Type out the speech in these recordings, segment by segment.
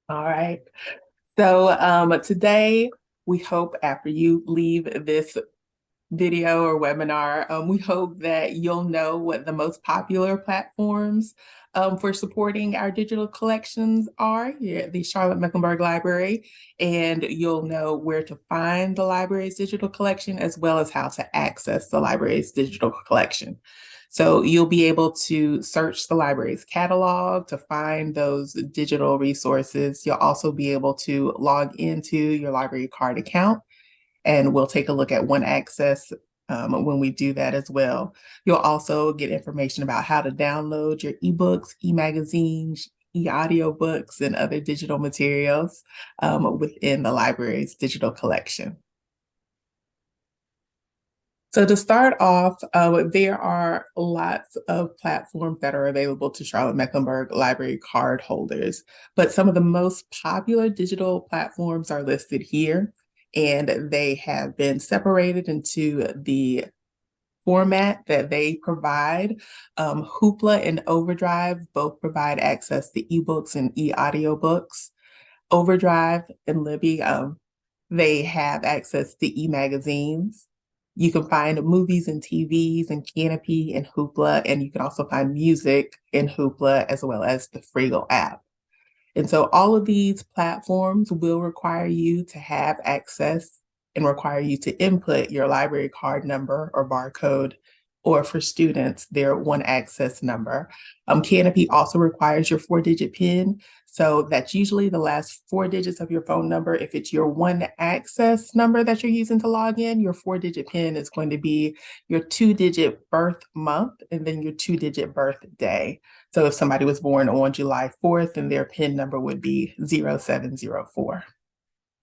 All right. So today, we hope after you leave this video or webinar, we hope that you'll know what the most popular platforms for supporting our digital collections are here at the Charlotte Mecklenburg Library, and you'll know where to find the library's digital collection as well as how to access the library's digital collection. So you'll be able to search the library's catalog to find those digital resources. You'll also be able to log into your library card account, and we'll take a look at One Access when we do that as well. You'll also get information about how to download your ebooks, e-magazines, e-audiobooks, and other digital materials within the library's digital collection. So to start off, there are lots of platforms that are available to Charlotte Mecklenburg Library card holders, but some of the most popular digital platforms are listed here, and they have been separated into the format that they provide. Hoopla and Overdrive both provide access to ebooks and e-audiobooks. Overdrive and Libby, they have access to e-magazines. You can find movies and TVs and Canopy and Hoopla, and you can also find music in Hoopla as well as the Freegal app. And so all of these platforms will require you to have access and require you to input your library card number or barcode, or for students, their One Access number. Canopy also requires your 4-digit PIN. So that's usually the last 4 digits of your phone number. If it's your One Access number that you're using to log in, your 4-digit PIN is going to be your 2-digit birth month and then your 2-digit birthday. So if somebody was born on July 4th, then their PIN number would be 0704.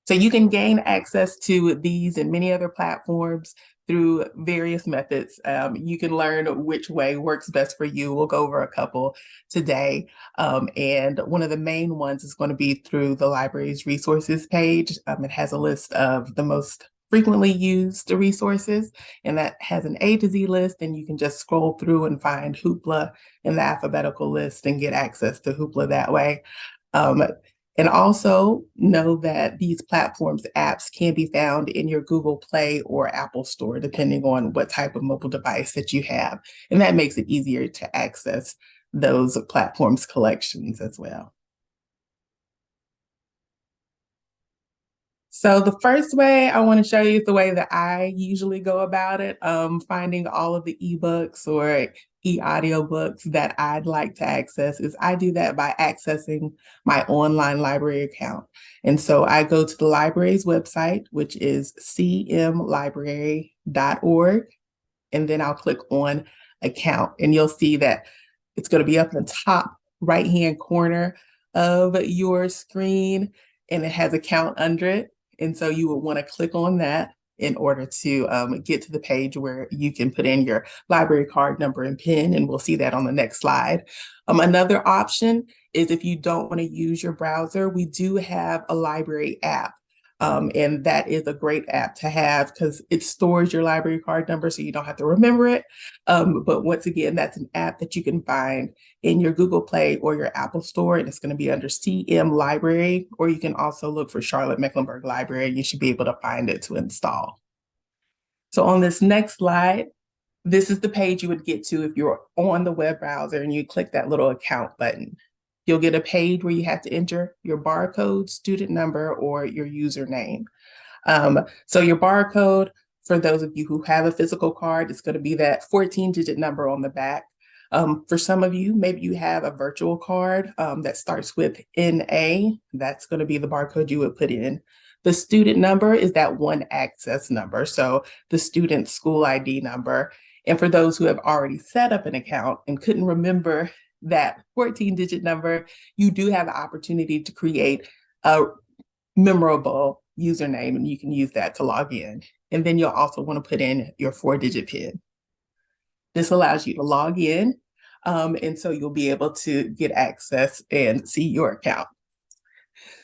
So you can gain access to these and many other platforms through various methods. You can learn which way works best for you. We'll go over a couple today. And one of the main ones is going to be through the library's resources page. It has a list of the most frequently used resources, and that has an A to Z list, and you can just scroll through and find Hoopla in the alphabetical list and get access to Hoopla that way. And also know that these platforms apps can be found in your Google Play or Apple Store, depending on what type of mobile device that you have. And that makes it easier to access those platforms collections as well. So the first way I want to show you is the way that I usually go about it, finding all of the ebooks or e-audiobooks that I'd like to access is I do that by accessing my online library account. And so I go to the library's website, which is cmlibrary.org, and then I'll click on account, and you'll see that it's going to be up in the top right-hand corner of your screen, and it has account under it. And so you would want to click on that in order to get to the page where you can put in your library card number and PIN, and we'll see that on the next slide. Another option is if you don't want to use your browser, we do have a library app. And that is a great app to have because it stores your library card number so you don't have to remember it. But once again, that's an app that you can find in your Google Play or your Apple Store, and it's going to be under CM Library, or you can also look for Charlotte Mecklenburg Library. You should be able to find it to install. So on this next slide, this is the page you would get to if you're on the web browser and you click that little account button. You'll get a page where you have to enter your barcode, student number, or your username. So your barcode, for those of you who have a physical card, it's going to be that 14-digit number on the back. For some of you, maybe you have a virtual card that starts with NA. That's going to be the barcode you would put in. The student number is that One Access number, so the student school ID number. And for those who have already set up an account and couldn't remember that 14-digit number, you do have the opportunity to create a memorable username, and you can use that to log in. And then you'll also want to put in your 4-digit PIN. This allows you to log in, and so you'll be able to get access and see your account.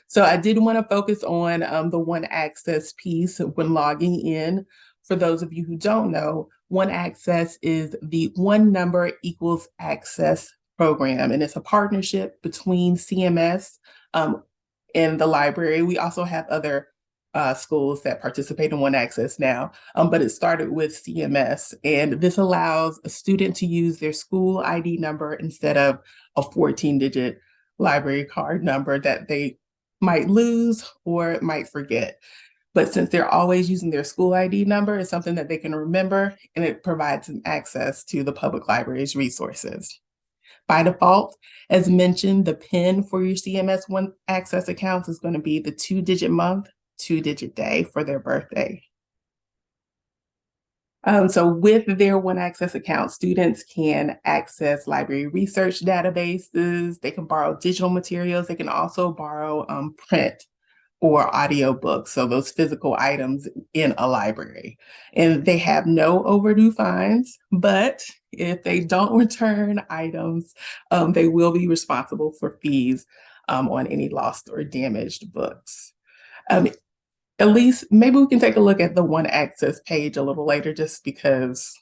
So I did want to focus on the One Access piece when logging in. For those of you who don't know, One Access is the One Number Equals Access program, and it's a partnership between CMS, in the library. We also have other schools that participate in One Access now, but it started with CMS, and this allows a student to use their school ID number instead of a 14-digit library card number that they might lose or might forget. But since they're always using their school ID number, it's something that they can remember, and it provides them access to the public library's resources. By default, as mentioned, the PIN for your CMS One Access accounts is going to be the 2-digit month, 2-digit day for their birthday. So with their One Access account, students can access library research databases, they can borrow digital materials, they can also borrow print or audiobooks, so those physical items in a library. And they have no overdue fines, but if they don't return items, they will be responsible for fees on any lost or damaged books. At least maybe we can take a look at the One Access page a little later just because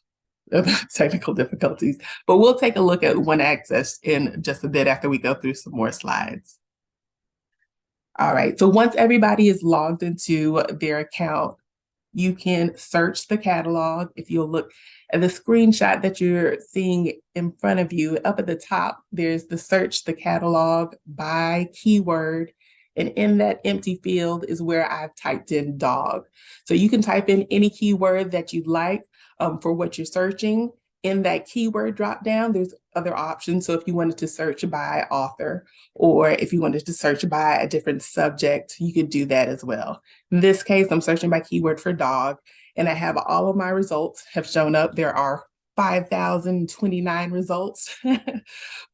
of technical difficulties, but we'll take a look at One Access in just a bit after we go through some more slides. All right, so once everybody is logged into their account, you can search the catalog. If you'll look at the screenshot that you're seeing in front of you, up at the top, there's the search the catalog by keyword. And in that empty field is where I've typed in dog. So you can type in any keyword that you'd like for what you're searching. In that keyword dropdown, there's other options. So if you wanted to search by author, or if you wanted to search by a different subject, you could do that as well. In this case, I'm searching by keyword for dog, and I have all of my results have shown up. There are 5,029 results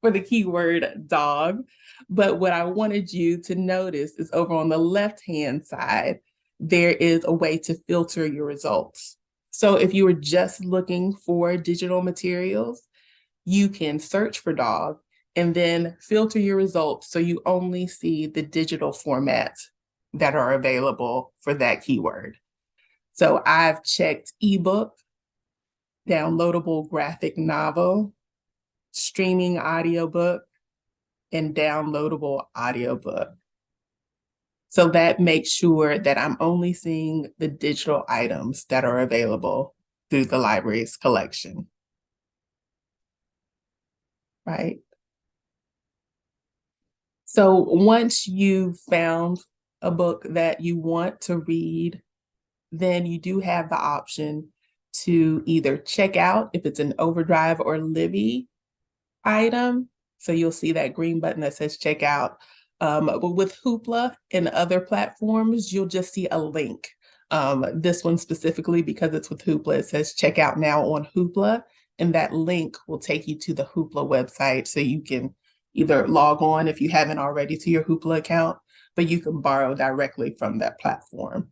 for the keyword dog. But what I wanted you to notice is over on the left-hand side, there is a way to filter your results. So if you were just looking for digital materials, you can search for dog and then filter your results so you only see the digital formats that are available for that keyword. So I've checked ebook, downloadable graphic novel, streaming audiobook, and downloadable audiobook. So that makes sure that I'm only seeing the digital items that are available through the library's collection. Right? So once you've found a book that you want to read, then you do have the option to either check out if it's an Overdrive or Libby item. So you'll see that green button that says check out. But with Hoopla and other platforms, you'll just see a link. This one specifically, because it's with Hoopla, it says check out now on Hoopla, and that link will take you to the Hoopla website so you can either log on if you haven't already to your Hoopla account, but you can borrow directly from that platform.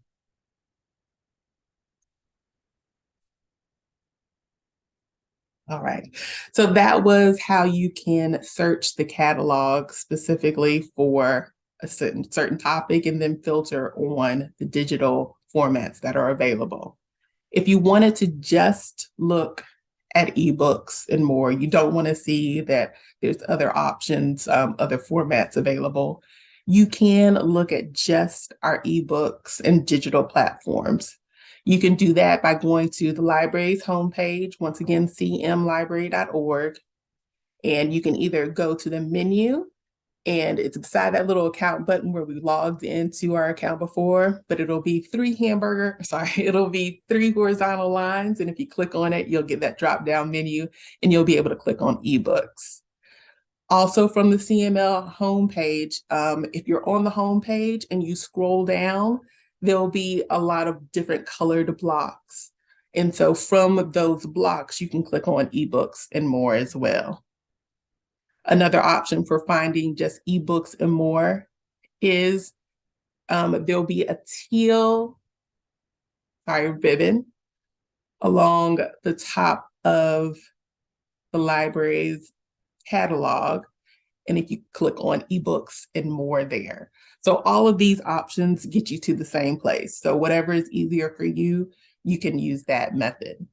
All right, so that was how you can search the catalog specifically for a certain topic and then filter on the digital formats that are available. If you wanted to just look at ebooks and more, you don't want to see that there's other options, other formats available, you can look at just our ebooks and digital platforms. You can do that by going to the library's homepage, once again, cmlibrary.org, and you can either go to the menu, and it's beside that little account button where we logged into our account before, but it'll be three horizontal lines, and if you click on it, you'll get that drop-down menu, and you'll be able to click on ebooks. Also from the CML homepage, if you're on the homepage and you scroll down, there'll be a lot of different colored blocks. And so from those blocks, you can click on ebooks and more as well. Another option for finding just ebooks and more is there'll be a teal ribbon along the top of the library's catalog. And if you click on ebooks and more there. So all of these options get you to the same place. So whatever is easier for you, you can use that method.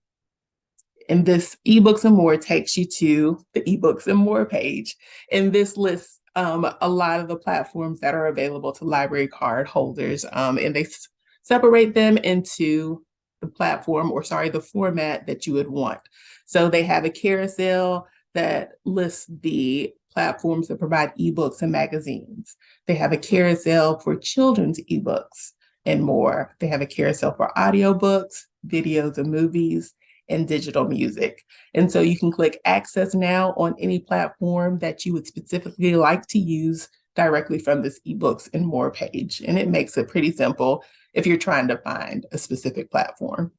And this ebooks and more takes you to the ebooks and more page. And this lists a lot of the platforms that are available to library card holders, and they separate them into the format that you would want. So they have a carousel that lists the platforms that provide ebooks and magazines. They have a carousel for children's ebooks and more. They have a carousel for audiobooks, videos and movies, and digital music. And so you can click Access Now on any platform that you would specifically like to use directly from this ebooks and more page. And it makes it pretty simple if you're trying to find a specific platform.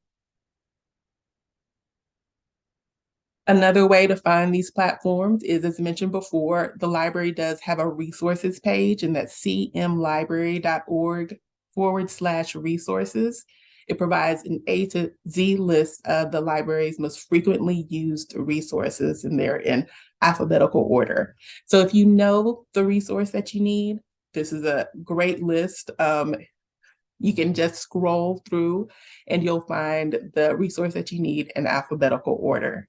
Another way to find these platforms is, as mentioned before, the library does have a resources page, and that's cmlibrary.org/resources. It provides an A to Z list of the library's most frequently used resources, and they're in alphabetical order. So if you know the resource that you need, this is a great list. You can just scroll through and you'll find the resource that you need in alphabetical order.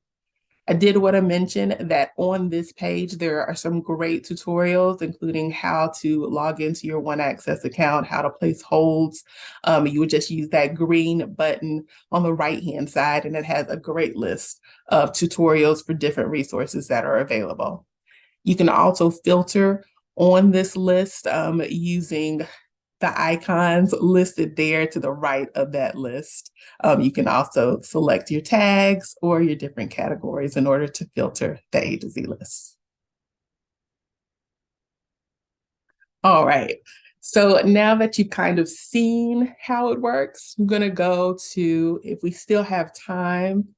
I did want to mention that on this page, there are some great tutorials, including how to log into your OneAccess account, how to place holds. You would just use that green button on the right-hand side, and it has a great list of tutorials for different resources that are available. You can also filter on this list using the icons listed there to the right of that list. You can also select your tags or your different categories in order to filter the A to Z list. All right. So now that you've kind of seen how it works, I'm going to go to, if we still have time,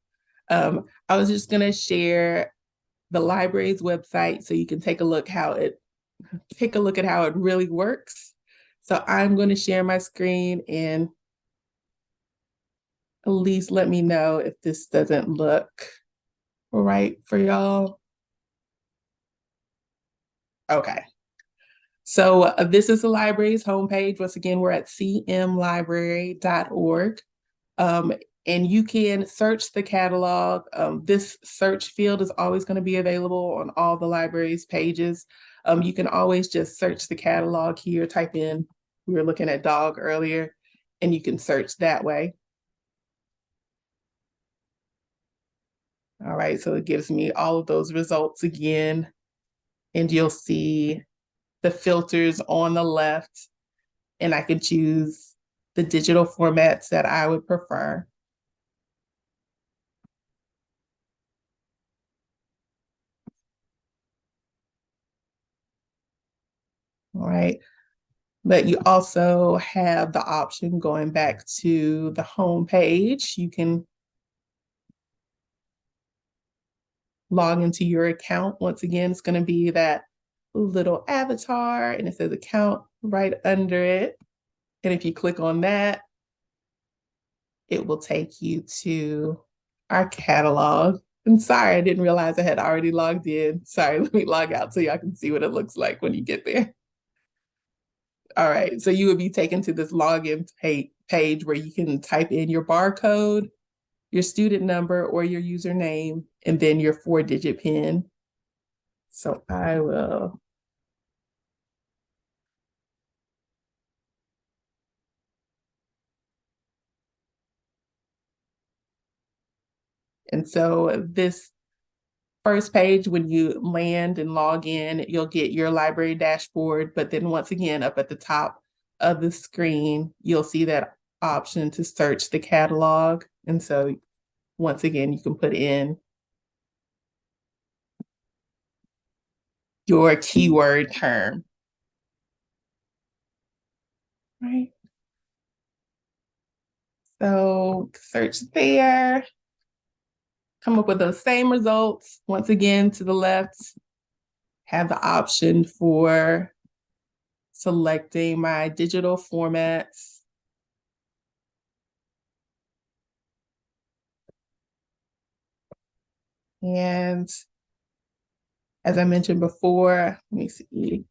I was just going to share the library's website so you can take a look at how it really works. So I'm going to share my screen, and at least let me know if this doesn't look right for y'all. Okay. So this is the library's homepage. Once again, we're at cmlibrary.org. And you can search the catalog. This search field is always going to be available on all the library's pages. You can always just search the catalog here, type in, we were looking at dog earlier, and you can search that way. All right, so it gives me all of those results again, and you'll see the filters on the left, and I can choose the digital formats that I would prefer. All right. But you also have the option going back to the home page. You can log into your account. Once again, it's going to be that little avatar, and it says account right under it. And if you click on that, it will take you to our catalog. I'm sorry, I didn't realize I had already logged in. Sorry, let me log out so y'all can see what it looks like when you get there. All right, so you would be taken to this login page where you can type in your barcode, your student number or your username, and then your 4-digit PIN. So I will. And so this first page, when you land and log in, you'll get your library dashboard. But then once again, up at the top of the screen, you'll see that option to search the catalog. And so once again, you can put in your keyword term. Right. So search there, come up with those same results. Once again, to the left, have the option for selecting my digital formats. And as I mentioned before, let me see.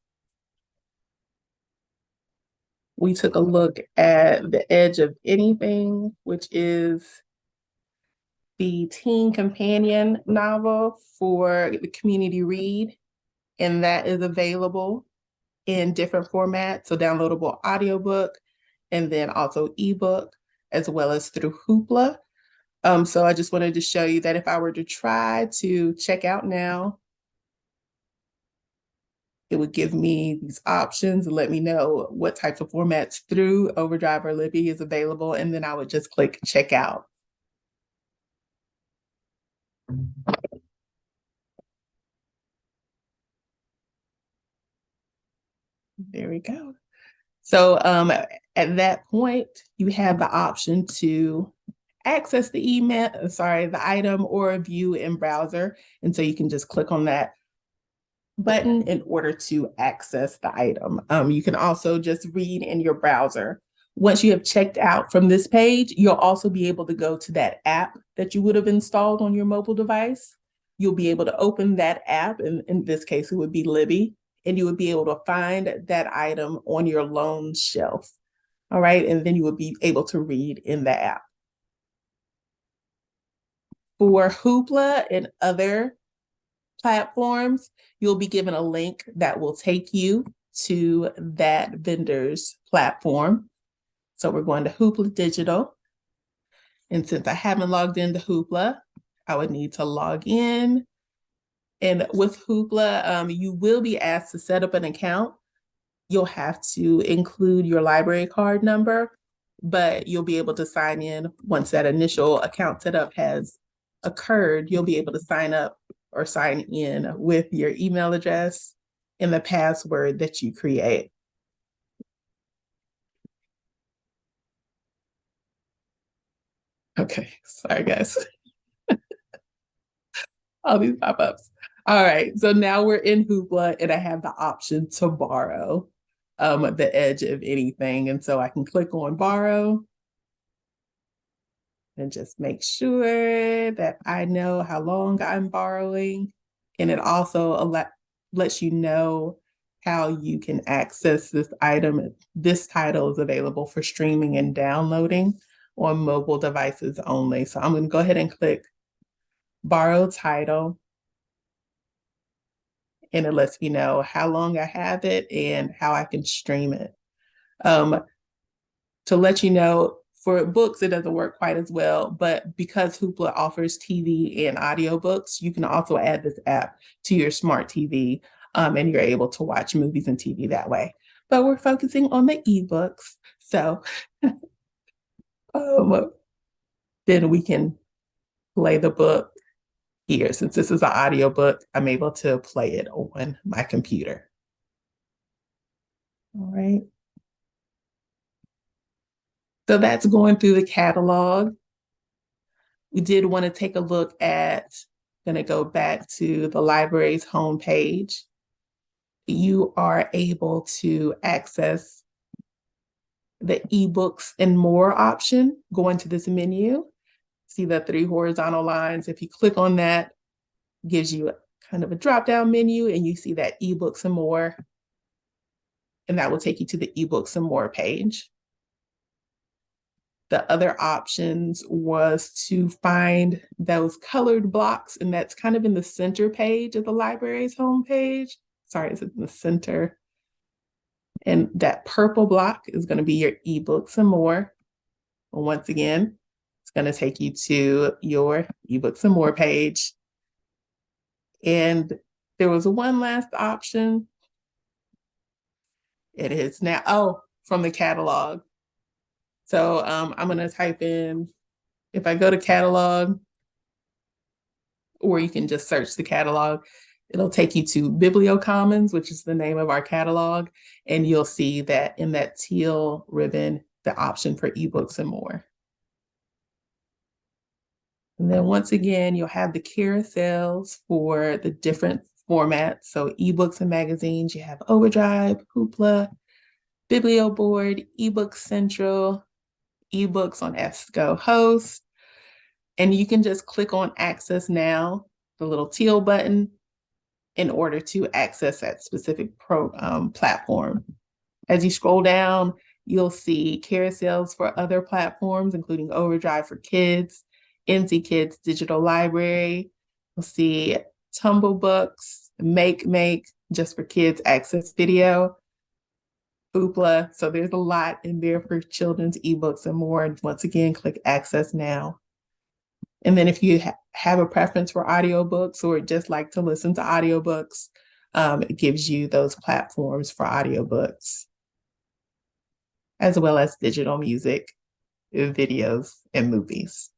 We took a look at The Edge of Anything, which is the teen companion novel for the community read. and that is available in different formats. So downloadable audiobook and then also ebook, as well as through Hoopla. So I just wanted to show you that if I were to try to check out now, it would give me these options and let me know what types of formats through Overdrive or Libby is available. And then I would just click check out. There we go. So at that point, you have the option to access the the item or view in browser. And so you can just click on that button in order to access the item. You can also just read in your browser. Once you have checked out from this page, you'll also be able to go to that app that you would have installed on your mobile device. You'll be able to open that app, and in this case, it would be Libby, and you would be able to find that item on your loan shelf. All right, and then you would be able to read in the app. For Hoopla and other platforms, you'll be given a link that will take you to that vendor's platform. So we're going to Hoopla Digital. And since I haven't logged into Hoopla, I would need to log in. And with Hoopla, you will be asked to set up an account. You'll have to include your library card number, but you'll be able to sign in once that initial account setup has occurred. You'll be able to sign up or sign in with your email address and the password that you create. Okay, sorry guys. All these pop-ups. All right, so now we're in Hoopla and I have the option to borrow the edge of anything. And so I can click on borrow and just make sure that I know how long I'm borrowing. And it also lets you know how you can access this item. This title is available for streaming and downloading on mobile devices only. So I'm going to go ahead and click borrow title. And it lets me know how long I have it and how I can stream it. To let you know, for books, it doesn't work quite as well, but because Hoopla offers TV and audiobooks, you can also add this app to your smart TV, and you're able to watch movies and TV that way. But we're focusing on the ebooks, so then we can play the book here. Since this is an audiobook, I'm able to play it on my computer. All right. So that's going through the catalog. We did want to take a look at, going to go back to the library's homepage. You are able to access the ebooks and more option. Go into this menu, see the 3 horizontal lines. If you click on that, it gives you kind of a drop-down menu and you see that ebooks and more. And that will take you to the ebooks and more page. The other options was to find those colored blocks, and that's kind of in the center page of the library's homepage. Sorry, it's in the center. And that purple block is going to be your ebooks and more. And once again, it's going to take you to your ebooks and more page. And there was one last option. It is now, from the catalog. So I'm going to type in, if I go to catalog, or you can just search the catalog, it'll take you to BiblioCommons, which is the name of our catalog. And you'll see that in that teal ribbon, the option for ebooks and more. And then once again, you'll have the carousels for the different formats. So ebooks and magazines, you have Overdrive, Hoopla, BiblioBoard, eBook Central, ebooks on EBSCO Host. And you can just click on Access Now, the little teal button, in order to access that specific platform. As you scroll down, you'll see carousels for other platforms, including Overdrive for Kids, NC Kids Digital Library. You'll see Tumble Books, Make, just for kids access video, Hoopla. So there's a lot in there for children's ebooks and more. And once again, click access now. And then if you have a preference for audiobooks or just like to listen to audiobooks, it gives you those platforms for audiobooks, as well as digital music, videos, and movies.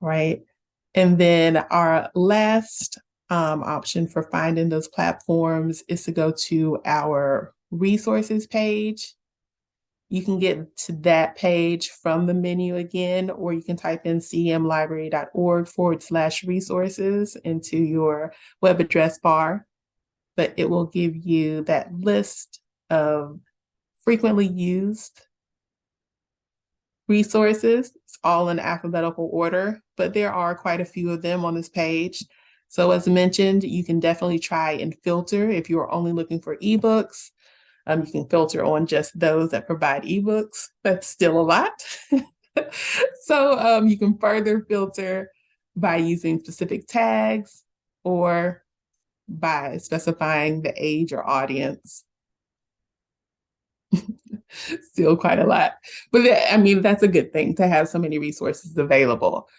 Right. And then our last option for finding those platforms is to go to our resources page. You can get to that page from the menu again, or you can type in cmlibrary.org/resources into your web address bar, but it will give you that list of frequently used resources. It's all in alphabetical order, but there are quite a few of them on this page. So as mentioned, you can definitely try and filter if you're only looking for ebooks. You can filter on just those that provide ebooks. That's still a lot. So you can further filter by using specific tags or by specifying the age or audience. Still quite a lot. But I mean, that's a good thing to have so many resources available.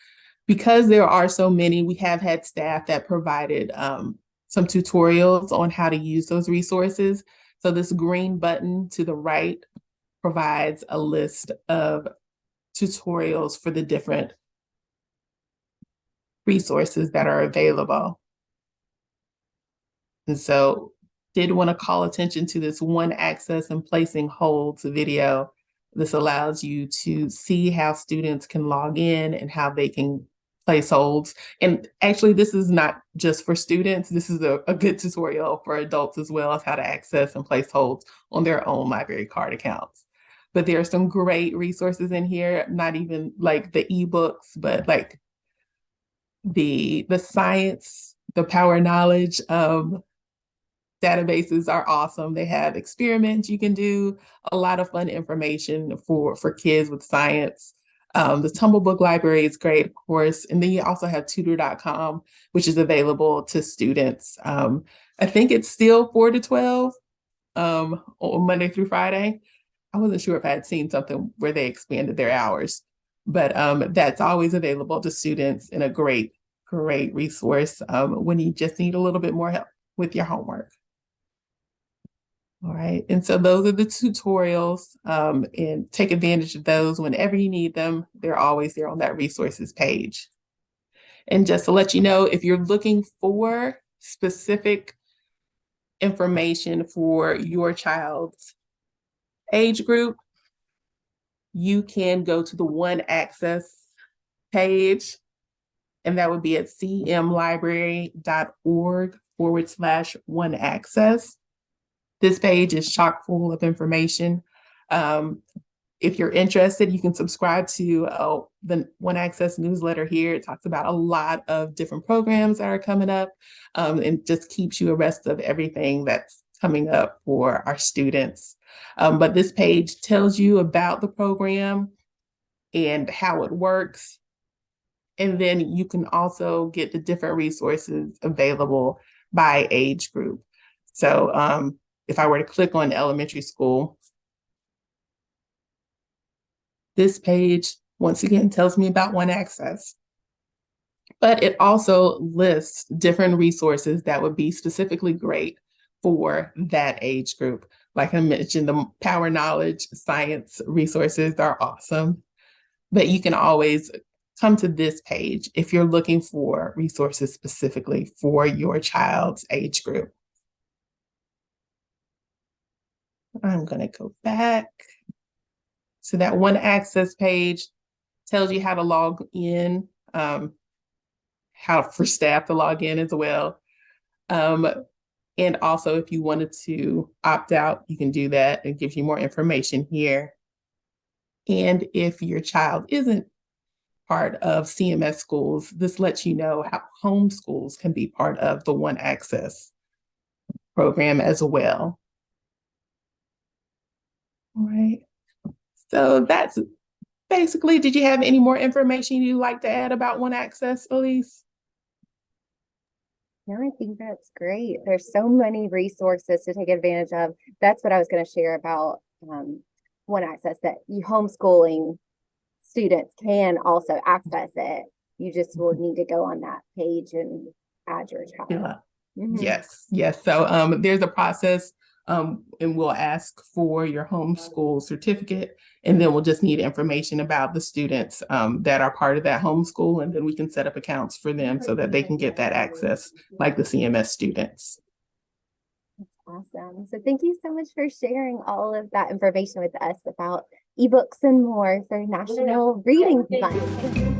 Because there are so many, we have had staff that provided some tutorials on how to use those resources. So this green button to the right provides a list of tutorials for the different resources that are available. And so did want to call attention to this one access and placing holds video. This allows you to see how students can log in and how they can place holds. And actually, this is not just for students. This is a good tutorial for adults as well as how to access and place holds on their own library card accounts. But there are some great resources in here, not even like the ebooks, but like the science, the power knowledge databases are awesome. They have experiments you can do, a lot of fun information for kids with science. The Tumble Book Library is great, of course. And then you also have tutor.com, which is available to students. I think it's still 4 to 12 on Monday through Friday. I wasn't sure if I had seen something where they expanded their hours, but that's always available to students and a great resource when you just need a little bit more help with your homework. All right, and so those are the tutorials, and take advantage of those whenever you need them. They're always there on that resources page. And just to let you know, if you're looking for specific information for your child's age group, you can go to the One Access page, and that would be at cmlibrary.org/One Access. This page is chock full of information. If you're interested, you can subscribe to the One Access newsletter here. It talks about a lot of different programs that are coming up, and just keeps you abreast of everything that's coming up for our students. But this page tells you about the program and how it works. And then you can also get the different resources available by age group. So if I were to click on elementary school, this page, once again, tells me about One Access. But it also lists different resources that would be specifically great for that age group. Like I mentioned, the power knowledge science resources are awesome. But you can always come to this page if you're looking for resources specifically for your child's age group. I'm going to go back. So that One Access page tells you how to log in, how for staff to log in as well. And also if you wanted to opt out, you can do that. It gives you more information here. And if your child isn't part of CMS schools, this lets you know how homeschools can be part of the One Access program as well. All right. So that's basically, did you have any more information you'd like to add about One Access, Elise? No, I think that's great. There's so many resources to take advantage of. That's what I was going to share about One Access, that you homeschooling students can also access it. You just will need to go on that page and add your child. Yeah. Mhm. Yes, yes. So there's a process, and we'll ask for your homeschool certificate, and then we'll just need information about the students that are part of that homeschool, and then we can set up accounts for them so that they can get that access like the CMS students. Awesome. So thank you so much for sharing all of that information with us about ebooks and more for National Reading Month.